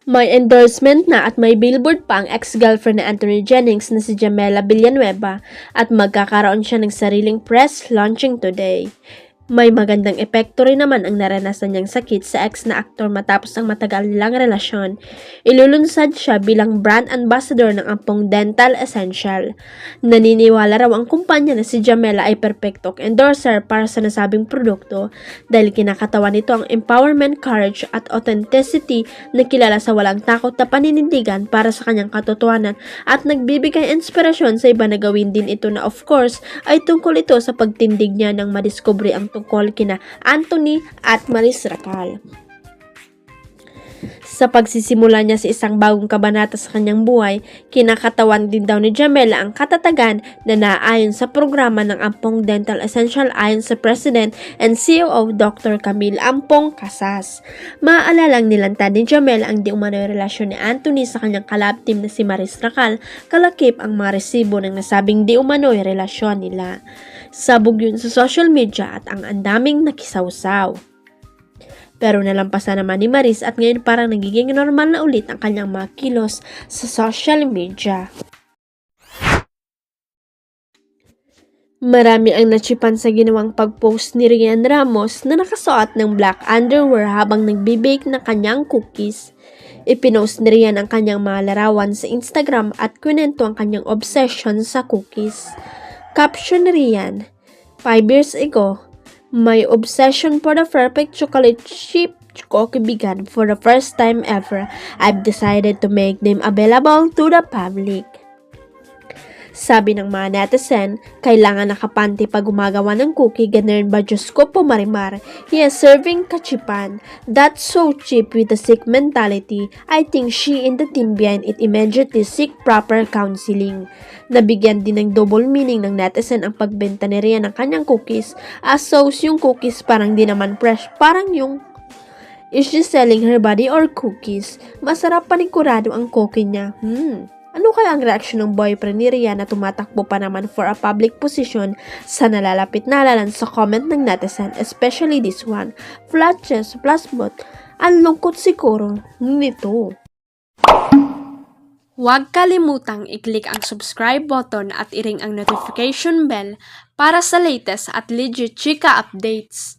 May endorsement na at may billboard pa ang ex-girlfriend ni Anthony Jennings na si Jamela Villanueva at magkakaroon siya ng sariling press launching today. May magandang epekto rin naman ang naranasan niyang sakit sa ex na aktor matapos ang matagal nilang relasyon. Ilulunsad siya bilang brand ambassador ng Ampong Dental Essential. Naniniwala raw ang kumpanya na si Jamela ay perpektong endorser para sa nasabing produkto dahil kinakatawan nito ang empowerment, courage at authenticity na kilala sa walang takot na paninindigan para sa kanyang katotohanan at nagbibigay inspirasyon sa iba na gawin din ito na of course ay tungkol ito sa pagtindig niya ng madiskubre ang tungkol kina Anthony at Maris Racal. Sa pagsisimula niya sa isang bagong kabanata sa kanyang buhay, kinakatawan din daw ni Jamela ang katatagan na naayon sa programa ng Ampong Dental Essential ayon sa President and CEO Dr. Camille Ampong Casas. Maalalang nilantad ni Jamela ang di umano'y relasyon ni Anthony sa kanyang collab team na si Maris Racal, kalakip ang mga resibo ng nasabing di umano'y relasyon nila. Sabog yun sa social media at ang andaming nakisawsaw. Pero nalampasan naman ni Maris at ngayon parang nagiging normal na ulit ang kanyang mga kilos sa social media. Marami ang natsipan sa ginawang pag-post ni Rian Ramos na nakasuot ng black underwear habang nagbe-bake ng kanyang cookies. Ipinost ni Rian ang kanyang mga larawan sa Instagram at kwento ang kanyang obsession sa cookies. Caption ni Rian, 5 years ago, my obsession for the perfect chocolate chip cookie began. For the first time ever, I've decided to make them available to the public. Sabi ng mga netizen, kailangan nakapanty pag gumagawa ng cookie, ganun ba Diyos ko po Marimar? Yes, serving kachipan. That's so cheap with the sick mentality. I think she and the team behind it immediately seek proper counseling. Nabigyan din ng double meaning ng netizen ang pagbenta ni Rian ng kanyang cookies. As so, yung cookies parang di naman fresh, parang yung is she selling her body or cookies? Masarap panigurado ang cookie niya. Ano kaya ang reaksyon ng boyfriend ni Rian na tumatakbo pa naman for a public position sa nalalapit na halalan sa comment ng netizen, especially this one, flat chest plus butt. Ang lungkot siguro nito. Huwag kalimutang i-click ang subscribe button at i-ring ang notification bell para sa latest at legit chika updates.